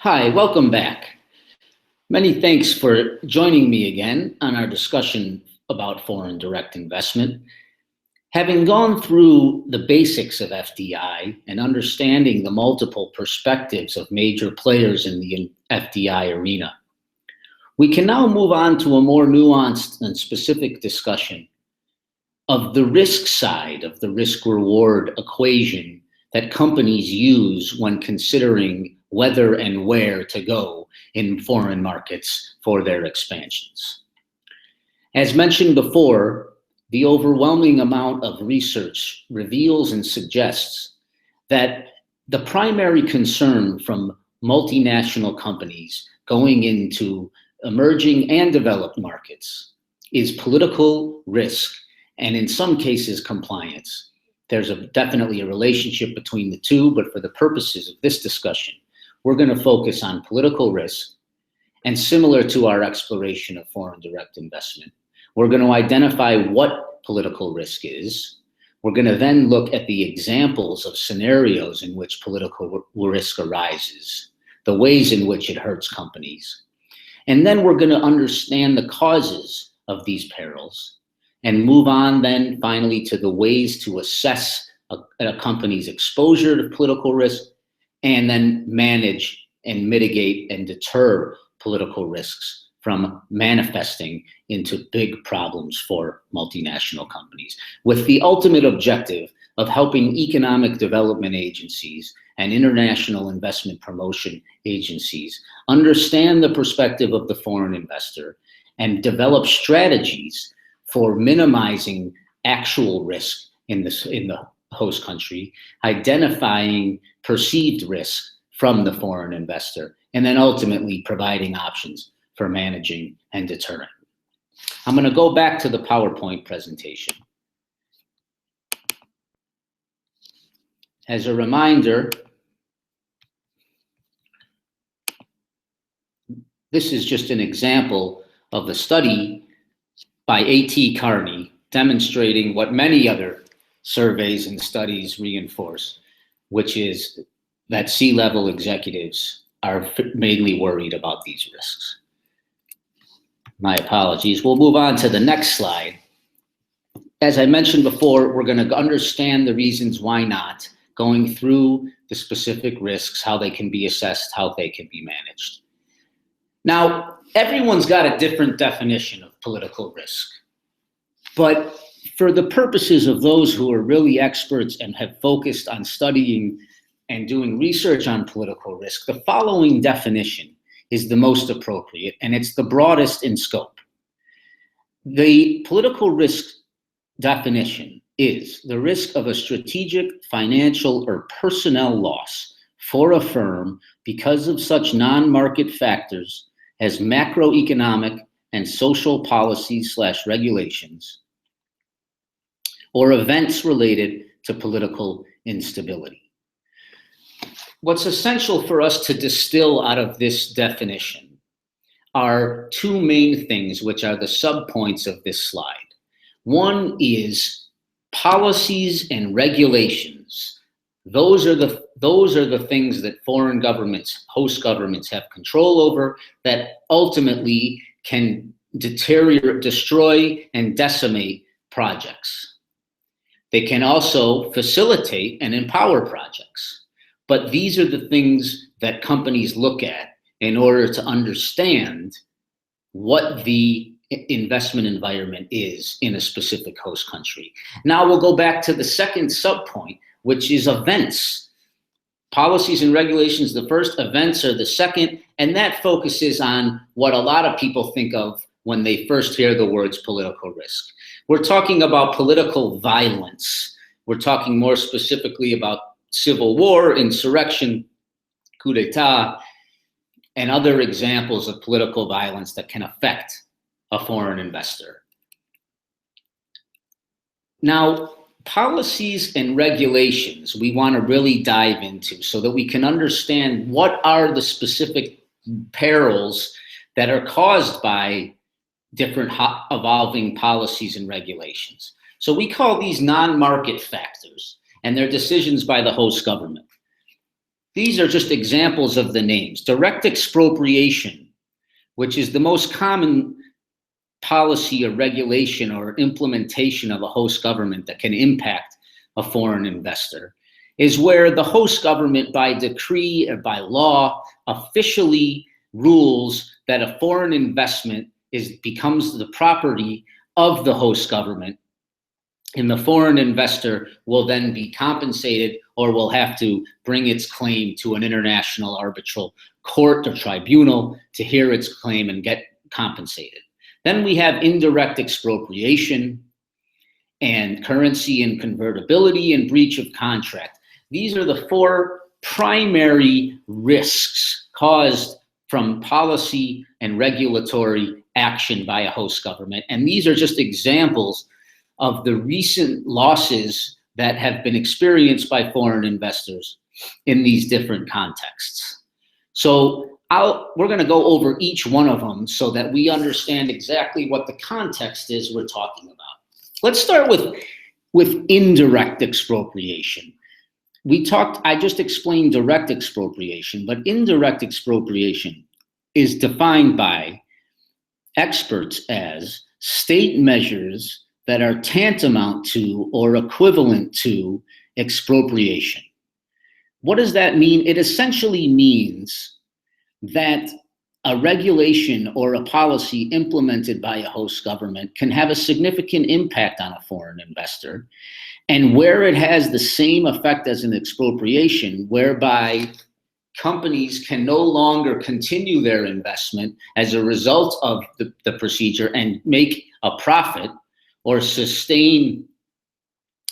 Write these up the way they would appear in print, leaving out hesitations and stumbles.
Hi, welcome back. Many thanks for joining me again on our discussion about foreign direct investment. Having gone through the basics of FDI and understanding the multiple perspectives of major players in the FDI arena, we can now move on to a more nuanced and specific discussion of the risk side of the risk-reward equation that companies use when considering whether and where to go in foreign markets for their expansions. As mentioned before, the overwhelming amount of research reveals and suggests that the primary concern from multinational companies going into emerging and developed markets is political risk and in some cases compliance. There's definitely a relationship between the two, but for the purposes of this discussion, we're going to focus on political risk, and similar to our exploration of foreign direct investment, we're going to identify what political risk is. We're going to then look at the examples of scenarios in which political risk arises, the ways in which it hurts companies. And then we're going to understand the causes of these perils and move on then finally to the ways to assess a company's exposure to political risk and then manage and mitigate and deter political risks from manifesting into big problems for multinational companies, with the ultimate objective of helping economic development agencies and international investment promotion agencies understand the perspective of the foreign investor and develop strategies for minimizing actual risk in the host country, identifying perceived risk from the foreign investor, and then ultimately providing options for managing and deterring. I'm going to go back to the PowerPoint presentation. As a reminder, this is just an example of the study by A.T. Carney demonstrating what many other surveys and studies reinforce, which is that C-level executives are mainly worried about these risks. My apologies. We'll move on to the next slide. As I mentioned before, we're going to understand the reasons why not, going through the specific risks, how they can be assessed, how they can be managed. Now, everyone's got a different definition of political risk, but for the purposes of those who are really experts and have focused on studying and doing research on political risk, the following definition is the most appropriate, and it's the broadest in scope. The political risk definition is the risk of a strategic, financial, or personnel loss for a firm because of such non-market factors as macroeconomic and social policies/regulations or events related to political instability. What's essential for us to distill out of this definition are two main things, which are the subpoints of this slide. One is policies and regulations. Those are the things that foreign governments, host governments have control over that ultimately can deteriorate, destroy, and decimate projects. They can also facilitate and empower projects. But these are the things that companies look at in order to understand what the investment environment is in a specific host country. Now we'll go back to the second subpoint, which is events. Policies and regulations, the first, events are the second, and that focuses on what a lot of people think of when they first hear the words political risk. We're talking about political violence. We're talking more specifically about civil war, insurrection, coup d'etat, and other examples of political violence that can affect a foreign investor. Now, policies and regulations we want to really dive into so that we can understand what are the specific perils that are caused by different evolving policies and regulations. So we call these non-market factors, and they're decisions by the host government. These are just examples of the names. Direct expropriation, which is the most common policy or regulation or implementation of a host government that can impact a foreign investor, is where the host government by decree or by law officially rules that a foreign investment becomes the property of the host government, and the foreign investor will then be compensated or will have to bring its claim to an international arbitral court or tribunal to hear its claim and get compensated. Then we have indirect expropriation and currency and convertibility and breach of contract. These are the four primary risks caused from policy and regulatory action by a host government. And these are just examples of the recent losses that have been experienced by foreign investors in these different contexts. So we're going to go over each one of them so that we understand exactly what the context is we're talking about. Let's start with indirect expropriation. I just explained direct expropriation, but indirect expropriation is defined by experts as state measures that are tantamount to or equivalent to expropriation. What does that mean? It essentially means that a regulation or a policy implemented by a host government can have a significant impact on a foreign investor, and where it has the same effect as an expropriation, whereby companies can no longer continue their investment as a result of the procedure and make a profit or sustain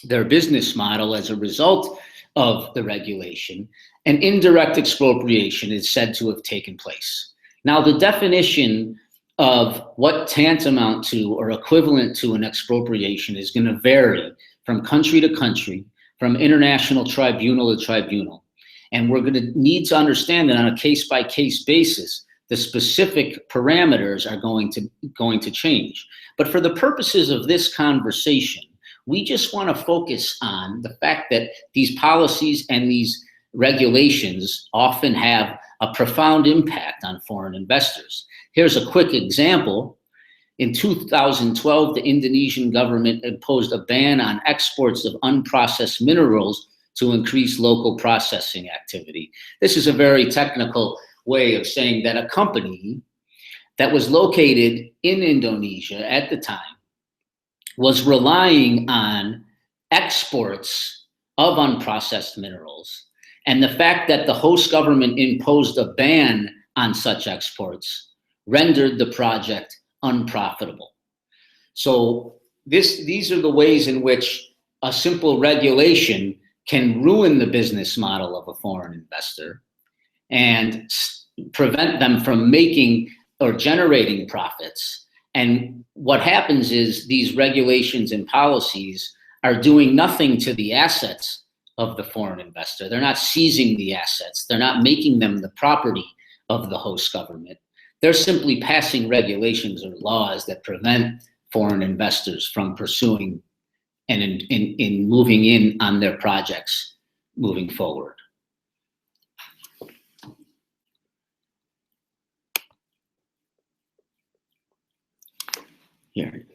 their business model as a result of the regulation, an indirect expropriation is said to have taken place. Now, the definition of what tantamount to or equivalent to an expropriation is going to vary from country to country, from international tribunal to tribunal. And we're going to need to understand that on a case-by-case basis, the specific parameters are going to change. But for the purposes of this conversation, we just want to focus on the fact that these policies and these regulations often have a profound impact on foreign investors. Here's a quick example. In 2012, the Indonesian government imposed a ban on exports of unprocessed minerals to increase local processing activity. This is a very technical way of saying that a company that was located in Indonesia at the time was relying on exports of unprocessed minerals. And the fact that the host government imposed a ban on such exports rendered the project unprofitable. So these are the ways in which a simple regulation can ruin the business model of a foreign investor and prevent them from making or generating profits. And what happens is these regulations and policies are doing nothing to the assets of the foreign investor. They're not seizing the assets. They're not making them the property of the host government. They're simply passing regulations or laws that prevent foreign investors from pursuing and in moving in on their projects moving forward. Here.